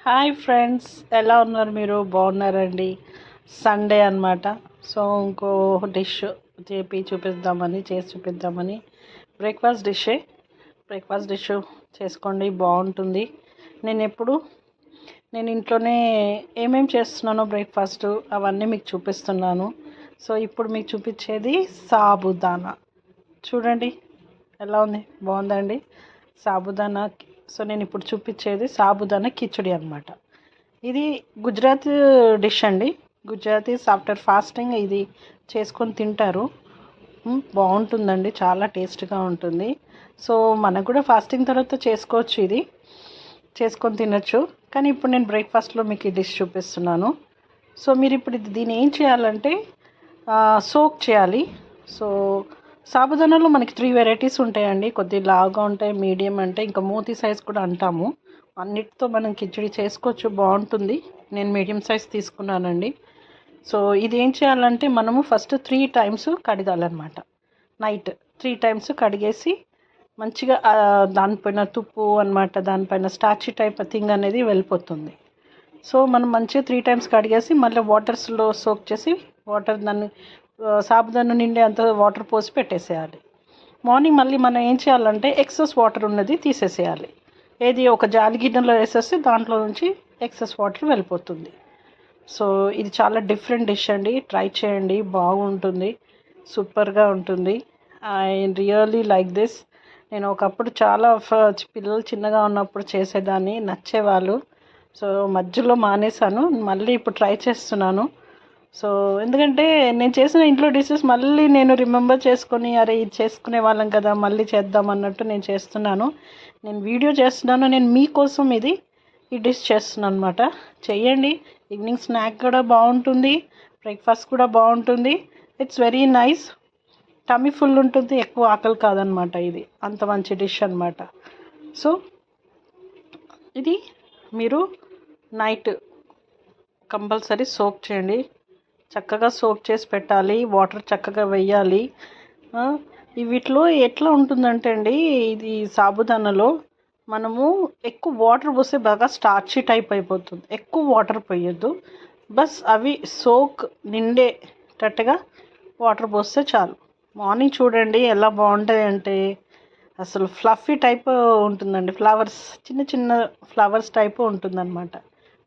Hi friends, ఎలా ఉన్నారు? మీరు బాగున్నారండి? సండే అన్నమాట. సో ఇంకో డిష్ చేసి చూపిద్దామని బ్రేక్ఫాస్ట్ డిష్ చేసుకోండి, బాగుంటుంది. నేను ఎప్పుడు నేను ఇంట్లోనే ఏమేమి చేస్తున్నానో బ్రేక్ఫాస్ట్ అవన్నీ మీకు చూపిస్తున్నాను. సో ఇప్పుడు మీకు చూపించేది సాబుదానా. చూడండి ఎలా ఉంది, బాగుందండి సాబుదానా. సో నేను ఇప్పుడు చూపించేది సాబుదానా కిచడి అనమాట. ఇది గుజరాత్ డిష్ అండి. గుజరాతీస్ ఆఫ్టర్ ఫాస్టింగ్ ఇది చేసుకొని తింటారు. బాగుంటుందండి, చాలా టేస్ట్గా ఉంటుంది. సో మనకు కూడా ఫాస్టింగ్ తర్వాత చేసుకోవచ్చు, ఇది చేసుకొని తినచ్చు. కానీ ఇప్పుడు నేను బ్రేక్ఫాస్ట్లో మీకు ఈ డిష్ చూపిస్తున్నాను. సో మీరు ఇప్పుడు దీన్ని ఏం చేయాలంటే సోక్ చేయాలి. సో సాబుదానాలో మనకి 3 వెరైటీస్ ఉంటాయండి. కొద్ది లావుగా ఉంటాయి, మీడియం అంటే ఇంకా మోతీ సైజ్ కూడా అంటాము. అన్నిటితో మనం కిచడి చేసుకోవచ్చు, బాగుంటుంది. నేను మీడియం సైజ్ తీసుకున్నానండి. సో ఇది ఏం చేయాలంటే మనము ఫస్ట్ 3 టైమ్స్ కడగాలన్నమాట. నైట్ 3 టైమ్స్ కడిగేసి మంచిగా దానిపైన తుప్పు అనమాట, దానిపైన స్టార్చీ టైప్ థింగ్ అనేది వెళ్ళిపోతుంది. సో మనం మంచిగా 3 టైమ్స్ కడిగేసి మళ్ళీ వాటర్స్లో సోక్ చేసి దాన్ని సాబుదానా నిండే అంత వాటర్ పోసి పెట్టేసేయాలి. మార్నింగ్ మళ్ళీ మనం ఏం చేయాలంటే ఎక్సెస్ వాటర్ ఉన్నది తీసేసేయాలి. ఏది ఒక జాలి గిన్నెలో వేసేస్తే దాంట్లో నుంచి ఎక్సెస్ వాటర్ వెళ్ళిపోతుంది. సో ఇది చాలా డిఫరెంట్ డిష్ అండి, ట్రై చేయండి, బాగుంటుంది, సూపర్గా ఉంటుంది. I really like this. నేను ఒకప్పుడు చాలా పిల్లలు చిన్నగా ఉన్నప్పుడు చేసేదాన్ని, నచ్చేవాళ్ళు. సో మధ్యలో మానేశాను, మళ్ళీ ఇప్పుడు ట్రై చేస్తున్నాను. సో ఎందుకంటే నేను చేసిన ఇంట్లో డిషెస్ మళ్ళీ నేను రిమెంబర్ చేసుకొని అరే ఇది చేసుకునే వాళ్ళం కదా, మళ్ళీ చేద్దాం అన్నట్టు నేను చేస్తున్నాను. నేను వీడియో చేస్తున్నాను, నేను మీకోసం ఈ డిష్ చేస్తున్నాను అనమాట. చెయ్యండి, ఈవినింగ్ స్నాక్ కూడా బాగుంటుంది, బ్రేక్ఫాస్ట్ కూడా బాగుంటుంది. It's very nice, tummy full ఉంటుంది, ఎక్కువ ఆకలి కాదనమాట. ఇది అంత మంచి డిష్ అనమాట. సో ఇది మీరు నైట్ కంపల్సరీ సోక్ చేయండి, చక్కగా సోక్ చేసి పెట్టాలి, వాటర్ చక్కగా వేయాలి. వీటిలో ఎట్లా ఉంటుందంటే అండి, ఇది సాబుదానాలో మనము ఎక్కువ వాటర్ పోస్తే బాగా స్టార్చీ టైప్ అయిపోతుంది. ఎక్కువ వాటర్ పోయొద్దు, బస్ అవి సోక్ నిండేటట్టుగా వాటర్ పోస్తే చాలు. మార్నింగ్ చూడండి ఎలా బాగుంటాయి అంటే అసలు ఫ్లఫీ టైప్ ఉంటుందండి. ఫ్లవర్స్, చిన్న చిన్న ఫ్లవర్స్ టైప్ ఉంటుందన్నమాట.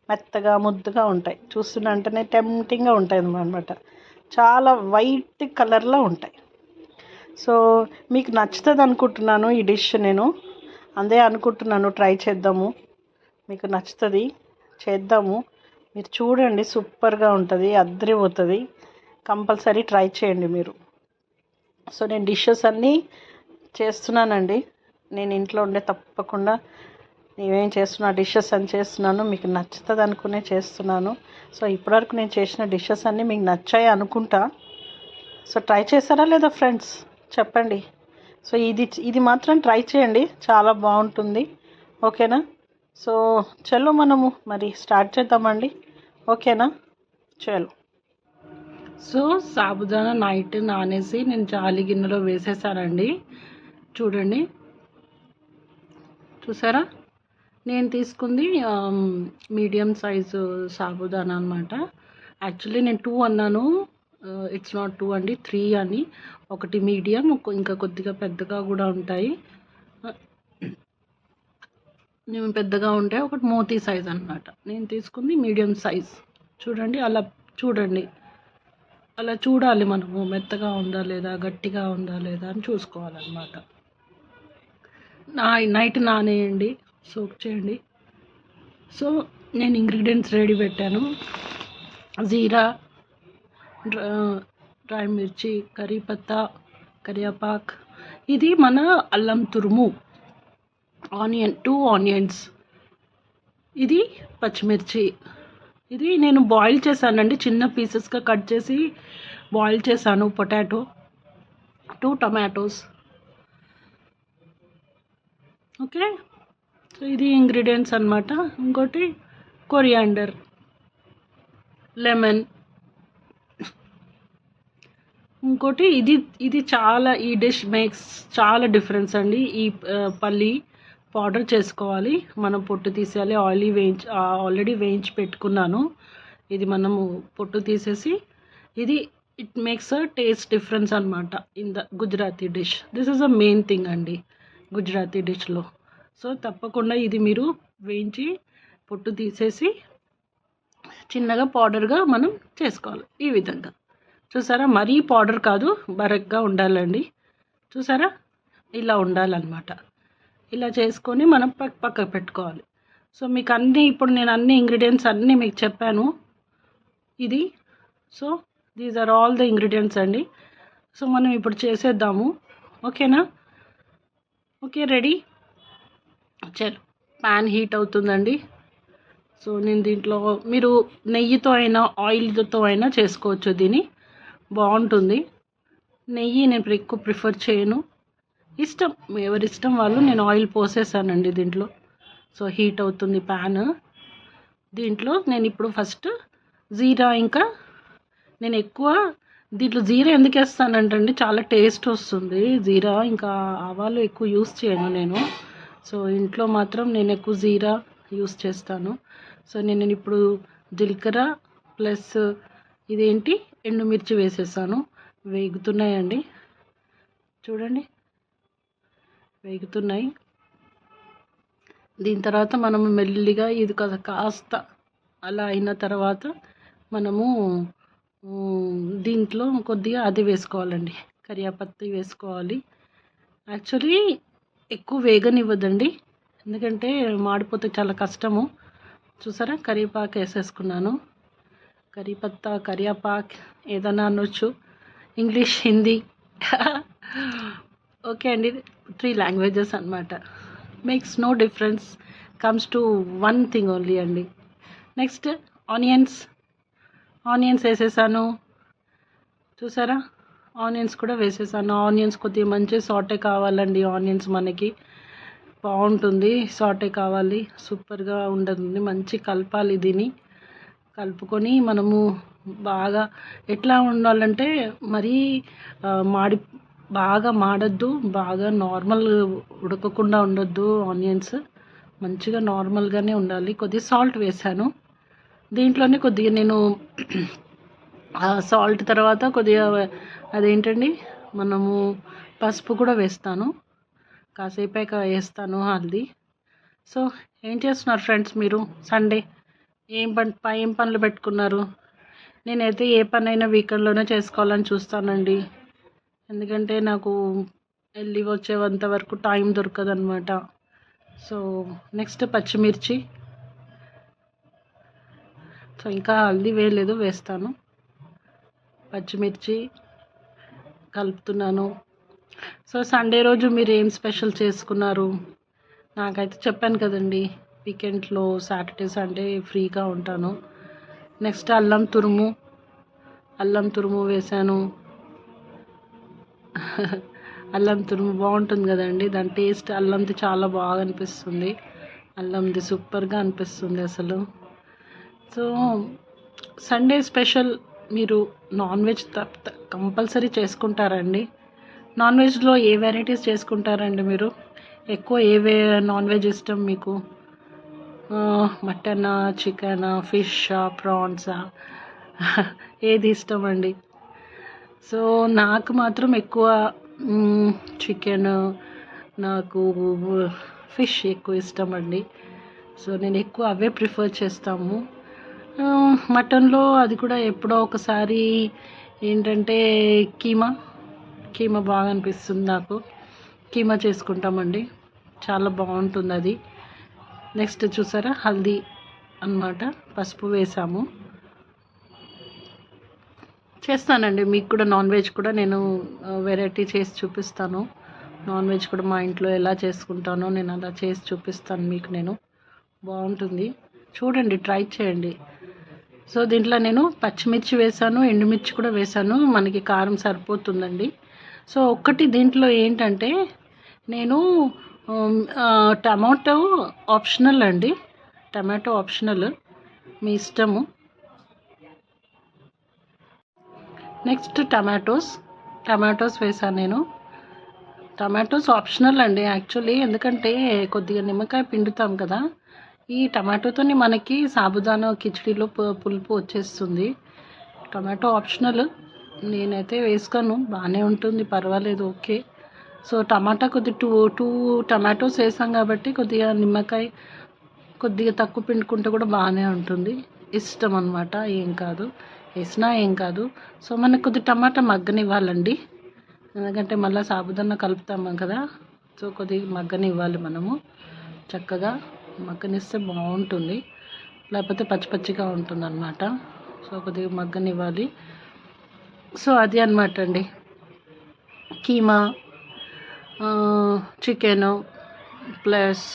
మెత్తగా ముద్దుగా ఉంటాయి, చూస్తుంటేనే టెంప్టింగ్గా ఉంటాయి అన్నమాట. చాలా వైట్ కలర్లో ఉంటాయి. సో మీకు నచ్చుతుంది అనుకుంటున్నాను ఈ డిష్. నేను అదే అనుకుంటున్నాను, ట్రై చేద్దాము, మీకు నచ్చుతుంది, చేద్దాము. మీరు చూడండి, సూపర్గా ఉంటుంది, అద్దరిపోతుంది. కంపల్సరీ ట్రై చేయండి మీరు. సో నేను డిషెస్ అన్నీ చేస్తున్నానండి, నేను ఇంట్లో ఉండే తప్పకుండా నేనేం చేస్తున్నా డిషెస్ అని చేస్తున్నాను, మీకు నచ్చుతుంది అనుకునే చేస్తున్నాను. సో ఇప్పటివరకు నేను చేసిన డిషెస్ అన్నీ మీకు నచ్చాయి అనుకుంటా. సో ట్రై చేశారా లేదా ఫ్రెండ్స్, చెప్పండి. సో ఇది మాత్రం ట్రై చేయండి, చాలా బాగుంటుంది. ఓకేనా? సో చలో మనము మరి స్టార్ట్ చేద్దామండి. ఓకేనా? చలో. సో సాబుదానా నైట్ నానేసి నేను జాలి గిన్నెలో వేసేసానండి. చూడండి, చూసారా? నేను తీసుకుంది మీడియం సైజు సాబుదానా అనమాట. యాక్చువల్లీ నేను 2 అన్నాను, ఇట్స్ నాట్ 2 అండి, 3 అని. ఒకటి మీడియం, ఇంకా కొద్దిగా పెద్దగా కూడా ఉంటాయి. నేను పెద్దగా ఉంటాయి, ఒకటి మోతీ సైజ్ అనమాట. నేను తీసుకుంది మీడియం సైజ్. చూడండి, అలా చూడాలి మనము, మెత్తగా ఉందా లేదా, గట్టిగా ఉందా లేదా అని చూసుకోవాలన్నమాట. నైట్ నానేయండి, సోక్ చేయండి. సో నేను ఇంగ్రీడియంట్స్ రెడీ పెట్టాను. జీరా, డ్రై మిర్చి, కరీపత్తా, కరివేపాకు, ఇది మన అల్లం తురుము, ఆనియన్ 2 ఆనియన్స్, ఇది పచ్చిమిర్చి. ఇది నేను బాయిల్ చేశానండి, చిన్న పీసెస్గా కట్ చేసి బాయిల్ చేశాను. Potato, 2 tomatoes. ఓకే, సో ఇది ఇంగ్రీడియంట్స్ అన్నమాట. ఇంకోటి కొరియాండర్, లెమన్. ఇంకోటి ఇది చాలా, ఈ డిష్ మేక్స్ చాలా డిఫరెన్స్ అండి. ఈ పౌడర్ చేసుకోవాలి. మనం పొట్టు తీసేయాలి. ఆల్రెడీ వేయించి పెట్టుకున్నాను. ఇది మనము పొట్టు తీసేసి ఇది it makes a taste difference అనమాట in the Gujarati dish. This is a main thing అండి గుజరాతీ డిష్లో. సో తప్పకుండా ఇది మీరు వేయించి పొట్టు తీసేసి చిన్నగా పౌడర్గా మనం చేసుకోవాలి. ఈ విధంగా చూసారా, మరీ పౌడర్ కాదు, బరగ్గా ఉండాలండి. చూసారా, ఇలా ఉండాలన్నమాట. ఇలా చేసుకొని మనం పక్కకు పెట్టుకోవాలి. సో మీకు ఇప్పుడు నేను అన్ని ఇంగ్రీడియంట్స్ అన్నీ మీకు చెప్పాను. ఇది so these are all the ingredients అండి. సో మనం ఇప్పుడు చేసేద్దాము. ఓకేనా? Okay, ready. చలో, ప్యాన్ హీట్ అవుతుందండి. సో నేను దీంట్లో మీరు నెయ్యితో అయినా ఆయిల్తో అయినా చేసుకోవచ్చు. దీన్ని బాగుంటుంది. నెయ్యి నేను ఎక్కువ ప్రిఫర్ చేయను, ఇష్టం ఎవరిష్టం వాళ్ళు. నేను ఆయిల్ పోసేసానండి దీంట్లో. సో హీట్ అవుతుంది ప్యాన్. దీంట్లో నేను ఇప్పుడు ఫస్ట్ జీరా, ఇంకా నేను ఎక్కువ దీంట్లో జీరా ఎందుకు వేస్తానంటే చాలా టేస్ట్ వస్తుంది. జీరా ఇంకా ఆవాలు ఎక్కువ యూస్ చేయను నేను. సో ఇంట్లో మాత్రం నేను ఎక్కువ జీరా యూస్ చేస్తాను. సో నేను ఇప్పుడు జీలకర్ర ప్లస్ ఇదేంటి ఎండుమిర్చి వేసేసాను. వేగుతున్నాయండి, చూడండి వేగుతున్నాయి. దీని తర్వాత మనము మెల్లిగా ఇది కాస్త అలా అయిన తర్వాత మనము దీంట్లో కొద్దిగా అది వేసుకోవాలండి, కరివేపత్తి వేసుకోవాలి. యాక్చువల్లీ ఎక్కువ వేగనివ్వదండి, ఎందుకంటే మాడిపోతే చాలా కష్టము. చూసారా, కరివేపాకు వేసేసుకున్నాను. కరివేపాకు ఏదైనా అనొచ్చు, ఇంగ్లీష్, హిందీ. ఓకే అండి, 3 లాంగ్వేజెస్ అనమాట. Makes no difference, comes to one thing only అండి. నెక్స్ట్ ఆనియన్స్ వేసేసాను. చూసారా, ఆనియన్స్ కూడా వేసేసాను. ఆనియన్స్ కొద్దిగా మంచి సాటే కావాలండి. ఆనియన్స్ మనకి బాగుంటుంది, సాటే కావాలి, సూపర్గా ఉంటుంది. మంచి కలపాలి. దీన్ని కలుపుకొని మనము బాగా ఎట్లా ఉండాలంటే మరీ బాగా మాడద్దు, బాగా నార్మల్ ఉడకకుండా ఉండొద్దు. ఆనియన్స్ మంచిగా నార్మల్గానే ఉండాలి. కొద్దిగా సాల్ట్ వేసాను దీంట్లోనే. కొద్దిగా నేను సాల్ట్ తర్వాత కొద్దిగా అదేంటండి మనము పసుపు కూడా వేస్తాను, కాసేపాక వేస్తాను హల్దీ. సో ఏం చేస్తున్నారు ఫ్రెండ్స్ మీరు? సండే ఏం పనులు పెట్టుకున్నారు? నేనైతే ఏ పనైనా వీకెండ్లోనే చేసుకోవాలని చూస్తానండి, ఎందుకంటే నాకు వెళ్ళి వచ్చేంత వరకు టైం దొరకదనమాట. సో నెక్స్ట్ పచ్చిమిర్చి. సో ఇంకా హల్దీ వేయలేదు, వేస్తాను. పచ్చిమిర్చి కలుపుతున్నాను. సో సండే రోజు మీరు ఏం స్పెషల్ చేసుకున్నారు? నాకైతే చెప్పాను కదండి, వీకెండ్లో సాటర్డే సండే ఫ్రీగా ఉంటాను. నెక్స్ట్ అల్లం తురుము వేసాను. అల్లం తురుము బాగుంటుంది కదండి, దాని టేస్ట్ అల్లంది చాలా బాగా అనిపిస్తుంది. అల్లంది సూపర్గా అనిపిస్తుంది అసలు. సో సండే స్పెషల్ మీరు నాన్ వెజ్ కంపల్సరీ చేసుకుంటారండి? నాన్ వెజ్లో ఏ వెరైటీస్ చేసుకుంటారండి మీరు? ఎక్కువ నాన్ వెజ్ ఇష్టం మీకు? మటనా, చికెనా, ఫిషా, ప్రాన్సా, ఏది ఇష్టం అండి? సో నాకు మాత్రం ఎక్కువ చికెన్, నాకు ఫిష్ ఎక్కువ ఇష్టం అండి. సో నేను ఎక్కువ అవే ప్రిఫర్ చేస్తాము. మటన్లో అది కూడా ఎప్పుడో ఒకసారి ఏంటంటే కీమా బాగా అనిపిస్తుంది నాకు. కీమా చేసుకుంటామండి, చాలా బాగుంటుంది అది. నెక్స్ట్ చూసారా, హల్దీ అన్నమాట, పసుపు వేసాము. చేస్తానండి మీకు కూడా నాన్ వెజ్ కూడా నేను వెరైటీ చేసి చూపిస్తాను. నాన్ వెజ్ కూడా మా ఇంట్లో ఎలా చేసుకుంటానో నేను అలా చేసి చూపిస్తాను మీకు. నేను బాగుంటుంది, చూడండి, ట్రై చేయండి. సో దీంట్లో నేను పచ్చిమిర్చి వేసాను, ఎండుమిర్చి కూడా వేసాను, మనకి కారం సరిపోతుందండి. సో ఒక్కటి దీంట్లో ఏంటంటే నేను టమాటో ఆప్షనల్ అండి, టమాటో ఆప్షనల్, మీ ఇష్టము. నెక్స్ట్ టమాటోస్ వేసాను నేను. టమాటోస్ ఆప్షనల్ అండి యాక్చువల్లీ, ఎందుకంటే కొద్దిగా నిమ్మకాయ పిండుతాం కదా, ఈ టమాటోతోని మనకి సాబుదానా కిచడీలో పులుపు వచ్చేస్తుంది. టమాటో ఆప్షనల్, నేనైతే వేసుకోను, బాగానే ఉంటుంది, పర్వాలేదు, ఓకే. సో టమాటా కొద్ది టూ టూ టమాటోస్ వేసాం కాబట్టి కొద్దిగా నిమ్మకాయ కొద్దిగా తక్కువ పిండుకుంటే కూడా బాగానే ఉంటుంది. ఇష్టం అనమాట, ఏం కాదు, వేసినా ఏం కాదు. సో మనకు కొద్ది టమాటా మగ్గనివ్వాలండి, ఎందుకంటే మళ్ళీ సాబుదానా కలుపుతాము కదా, సో కొద్దిగా మగ్గనివ్వాలి మనము. చక్కగా మగ్గనిస్తే బాగుంటుంది, లేకపోతే పచ్చి పచ్చిగా ఉంటుంది అనమాట. సో కొద్దిగా మగ్గనివ్వాలి. సో అది అనమాట అండి. కీమా, చికెను ప్లస్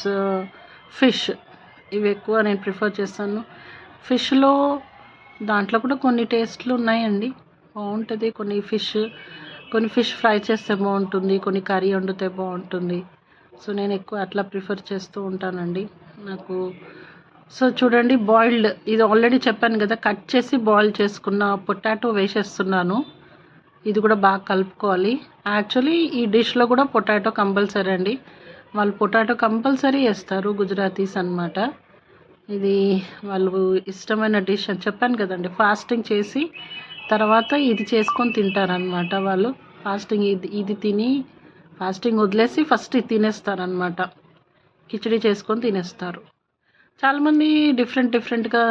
ఫిష్, ఇవి ఎక్కువ నేను ప్రిఫర్ చేస్తాను. ఫిష్లో దాంట్లో కూడా కొన్ని టేస్ట్లు ఉన్నాయండి, బాగుంటుంది. కొన్ని ఫిష్ ఫ్రై చేస్తే బాగుంటుంది, కొన్ని కర్రీ వండితే బాగుంటుంది. సో నేను ఎక్కువ అట్లా ప్రిఫర్ చేస్తూ ఉంటానండి నాకు. సో చూడండి, బాయిల్డ్, ఇది ఆల్రెడీ చెప్పాను కదా, కట్ చేసి బాయిల్ చేసుకున్న పొటాటో వేసేస్తున్నాను. ఇది కూడా బాగా కలుపుకోవాలి. యాక్చువల్లీ ఈ డిష్లో కూడా పొటాటో కంపల్సరీ అండి, వాళ్ళు పొటాటో కంపల్సరీ వేస్తారు, గుజరాతీస్ అన్నమాట. ఇది వాళ్ళు ఇష్టమైన డిష్ అని చెప్పాను కదండి. ఫాస్టింగ్ చేసి తర్వాత ఇది చేసుకొని తింటారనమాట వాళ్ళు. ఫాస్టింగ్ ఇది తిని ఫాస్టింగ్ వదిలేసి ఫస్ట్ ఇది తినేస్తారనమాట, కిచడీ చేసుకొని తినేస్తారు. చాలామంది డిఫరెంట్గా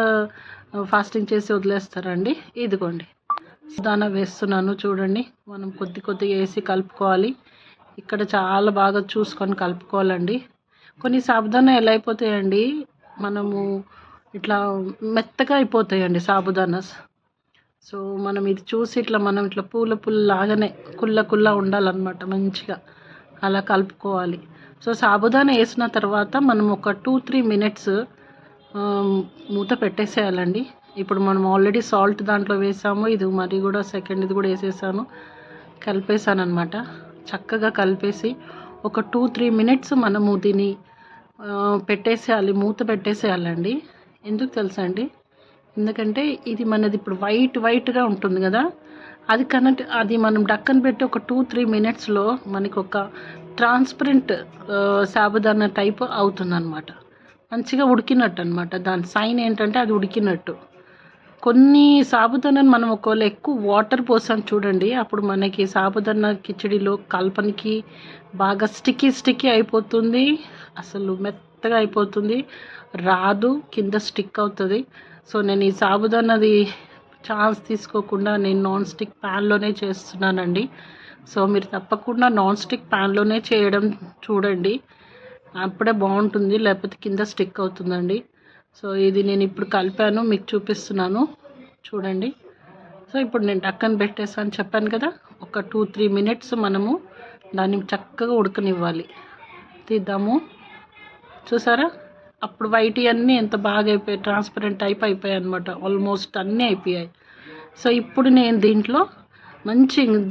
ఫాస్టింగ్ చేసి వదిలేస్తారండి. ఇదిగోండి సాబుదానా వేస్తున్నాను చూడండి, మనం కొద్దిగా వేసి కలుపుకోవాలి. ఇక్కడ చాలా బాగా చూసుకొని కలుపుకోవాలండి. కొన్ని సాబుదానా ఎలా అయిపోతాయండి, మనము ఇట్లా మెత్తగా అయిపోతాయండి సాబుదానాస్. సో మనం ఇది చూసి మనం ఇట్లా పూల లాగానే కుల్ల ఉండాలన్నమాట, మంచిగా అలా కలుపుకోవాలి. సో సాబుదానా వేసిన తర్వాత మనం ఒక 2-3 మినిట్స్ మూత పెట్టేసేయాలండి. ఇప్పుడు మనం ఆల్రెడీ సాల్ట్ దాంట్లో వేసాము, ఇది మరి కూడా సెకండ్ ఇది కూడా వేసేసాను, కలిపేసాను అనమాట. చక్కగా కలిపేసి ఒక 2-3 మినిట్స్ మనము దీన్ని పెట్టేసేయాలి, మూత పెట్టేసేయాలండి. ఎందుకు తెలుసా అండి, ఎందుకంటే ఇది మనది ఇప్పుడు వైట్గా ఉంటుంది కదా, అది మనం డక్కన పెట్టి ఒక 2-3 మినిట్స్లో మనకి ఒక ట్రాన్స్పరెంట్ సాబుదానా టైప్ అవుతుందన్నమాట, మంచిగా ఉడికినట్టు అనమాట. దాని సైన్ ఏంటంటే అది ఉడికినట్టు. కొన్ని సాబుదానాన్ని మనం ఒకవేళ ఎక్కువ వాటర్ పోసాం చూడండి, అప్పుడు మనకి సాబుదానా కిచడీలో కల్పనకి బాగా స్టిక్కీ అయిపోతుంది, అసలు మెత్తగా అయిపోతుంది, రాదు, కింద స్టిక్ అవుతుంది. సో నేను ఈ సాబుదానాది ఛాన్స్ తీసుకోకుండా నేను నాన్ స్టిక్ ప్యాన్లోనే చేస్తున్నానండి. సో మీరు తప్పకుండా నాన్ స్టిక్ ప్యాన్లోనే చేయడం చూడండి, అప్పుడే బాగుంటుంది, లేకపోతే కింద స్టిక్ అవుతుందండి. సో ఇది నేను ఇప్పుడు కలిపాను, మీకు చూపిస్తున్నాను చూడండి. సో ఇప్పుడు నేను డక్కన పెట్టేసాను చెప్పాను కదా, ఒక 2-3 మినిట్స్ మనము దాన్ని చక్కగా ఉడకనివ్వాలి. తీద్దాము, చూసారా, అప్పుడు వైట్ అన్నీ ఎంత బాగా అయిపోయాయి, ట్రాన్స్పరెంట్ అయిపోయాయి అనమాట, ఆల్మోస్ట్ అన్నీ అయిపోయాయి. సో ఇప్పుడు నేను దీంట్లో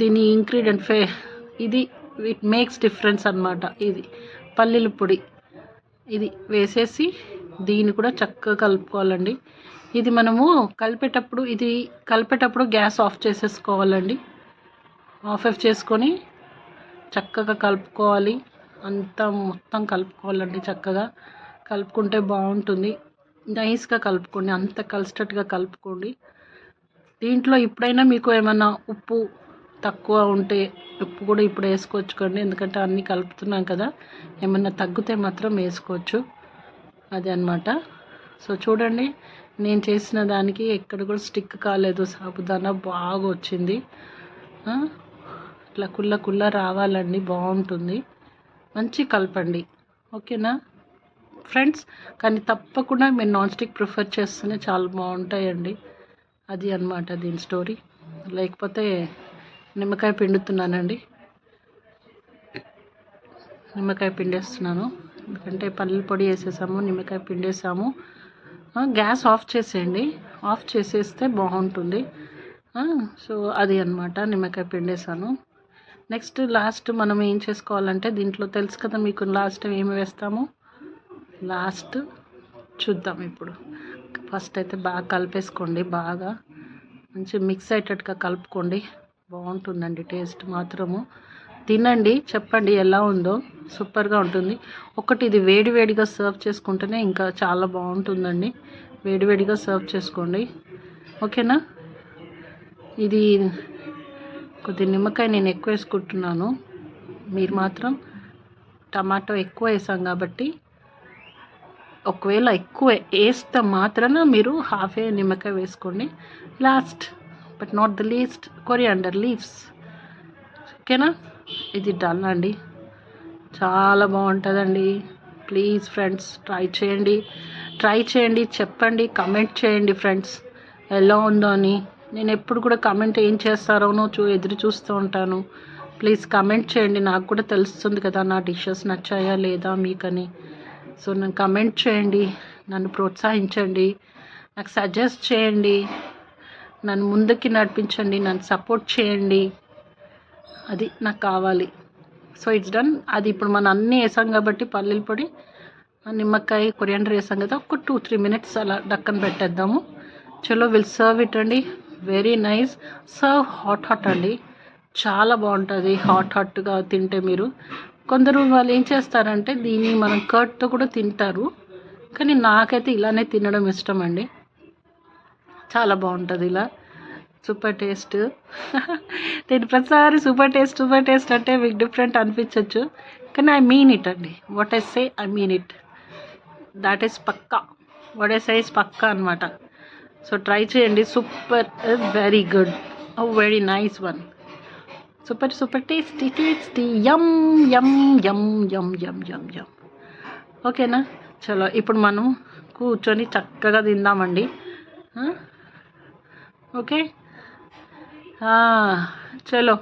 దీని ఇంగ్రీడియంట్ ఇది ఇట్ మేక్స్ డిఫరెన్స్ అనమాట. ఇది పల్లీల పొడి, ఇది వేసేసి దీన్ని కూడా చక్కగా కలుపుకోవాలండి. ఇది మనము కలిపేటప్పుడు గ్యాస్ ఆఫ్ చేసేసుకోవాలండి. ఆఫ్ చేసుకొని చక్కగా కలుపుకోవాలి, అంతా మొత్తం కలుపుకోవాలండి. చక్కగా కలుపుకుంటే బాగుంటుంది, నైస్గా కలుపుకోండి, అంత కలిసేటట్టుగా కలుపుకోండి. దీంట్లో ఇప్పుడైనా మీకు ఏమైనా ఉప్పు తక్కువ ఉంటే ఉప్పు కూడా ఇప్పుడు వేసుకోవచ్చుకోండి, ఎందుకంటే అన్నీ కలుపుతున్నాం కదా, ఏమన్నా తగ్గితే మాత్రం వేసుకోవచ్చు, అది అన్నమాట. సో చూడండి, నేను చేసిన దానికి ఎక్కడ కూడా స్టిక్ కాలేదు, సాబుదానా బాగా వచ్చింది. ఇట్లా కుల్ల రావాలండి, బాగుంటుంది, మంచి కలపండి, ఓకేనా ఫ్రెండ్స్. కానీ తప్పకుండా మీరు నాన్ స్టిక్ ప్రిఫర్ చేస్తేనే చాలా బాగుంటాయండి, అది అన్నమాట దీని స్టోరీ. లేకపోతే నిమ్మకాయ పిండుతున్నానండి, నిమ్మకాయ పిండేస్తున్నాను, ఎందుకంటే పల్లీల పొడి వేసేసాము, నిమ్మకాయ పిండేసాము. గ్యాస్ ఆఫ్ చేసేయండి, ఆఫ్ చేసేస్తే బాగుంటుంది. సో అది అన్నమాట, నిమ్మకాయ పిండేసాను. నెక్స్ట్ లాస్ట్ మనం ఏం చేసుకోవాలంటే, దీంట్లో తెలుసు కదా మీకు లాస్ట్ ఏమి వేస్తాము, లాస్ట్ చూద్దాం ఇప్పుడు. ఫస్ట్ అయితే బాగా కలిపేసుకోండి, బాగా మంచి మిక్స్ అయ్యేటట్టుగా కలుపుకోండి, బాగుంటుందండి టేస్ట్ మాత్రము. తినండి, చెప్పండి ఎలా ఉందో. సూపర్గా ఉంటుంది. ఒకటి ఇది వేడివేడిగా సర్వ్ చేసుకుంటేనే ఇంకా చాలా బాగుంటుందండి. వేడివేడిగా సర్వ్ చేసుకోండి, ఓకేనా. ఇది కొద్ది నిమ్మకాయ నేను ఎక్కువ వేసుకుంటున్నాను, మీరు మాత్రం టమాటో ఎక్కువ వేసాం కాబట్టి ఒకవేళ ఎక్కువ వేస్తే మాత్రాన మీరు హాఫ్ ఏ నిమ్మకాయ వేసుకోండి. Last but not the least coriander leaves, ఓకేనా. ఇది డన్ అండి, చాలా బాగుంటుందండి. ప్లీజ్ ఫ్రెండ్స్ ట్రై చేయండి, చెప్పండి, కమెంట్ చేయండి ఫ్రెండ్స్ ఎలా ఉందో అని. నేను ఎప్పుడు కూడా కమెంట్ ఏం చేస్తారో ఎదురు చూస్తూ ఉంటాను. ప్లీజ్ కమెంట్ చేయండి, నాకు కూడా తెలుస్తుంది కదా నా డిషెస్ నచ్చాయా లేదా మీకని. సో నన్ను కమెంట్ చేయండి, నన్ను ప్రోత్సహించండి, నాకు సజెస్ట్ చేయండి, నన్ను ముందుకి నడిపించండి, నన్ను సపోర్ట్ చేయండి. అది నాకు కావాలి. So it's done. అది ఇప్పుడు మనం అన్నీ వేసాం కాబట్టి పల్లీల పొడి, నిమ్మకాయ, కొరియాండర్ వేసాం కదా, ఒక 2-3 minutes అలా డక్కన పెట్టేద్దాము. చలో విల్ సర్వ్ ఇట్ అండి. Very nice. సర్వ్ హాట్ అండి, చాలా బాగుంటుంది హాట్గా తింటే. మీరు కొందరు వాళ్ళు ఏం చేస్తారంటే దీన్ని మనం కర్డ్తో కూడా తింటారు, కానీ నాకైతే ఇలానే తినడం ఇష్టం అండి. చాలా బాగుంటుంది ఇలా, సూపర్ టేస్ట్. నేను ప్రతిసారి సూపర్ టేస్ట్ అంటే మీకు డిఫరెంట్ అనిపించవచ్చు, కానీ ఐ మీన్ ఇట్ అండి. What I say I mean it. That is పక్కా. వాట్ ఐ సే ఇస్ పక్కా అనమాట. సో ట్రై చేయండి. Super, very good, very nice one. Super tasty. Yum yum yum yum yum yum yum. ఓకేనా. చలో ఇప్పుడు మనం కూర్చొని చక్కగా తిందామండి. ఓకే, చలో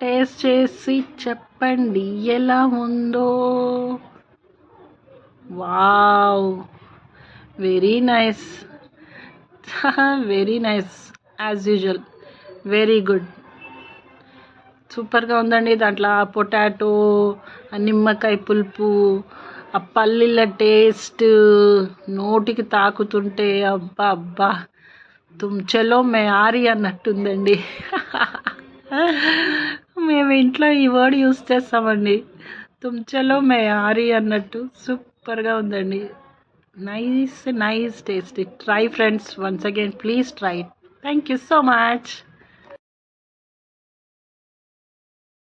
టేస్ట్ చేసి చెప్పండి ఎలా ఉందో. Wow, very nice, very nice as usual, very good, సూపర్గా ఉందండి. దాంట్లో ఆ పొటాటో, ఆ నిమ్మకాయ పులుపు, ఆ పల్లీల టేస్ట్ నోటికి తాకుతుంటే అబ్బా అబ్బా, తుమ్ చలో మే ఆరి అన్నట్టుందండి. మేము ఇంట్లో ఈ వర్డ్ యూస్ చేస్తామండి, తుమ్ చలో మే ఆరి అన్నట్టు. సూపర్గా ఉందండి. Nice taste. Try friends, once again please try it. Thank you so much.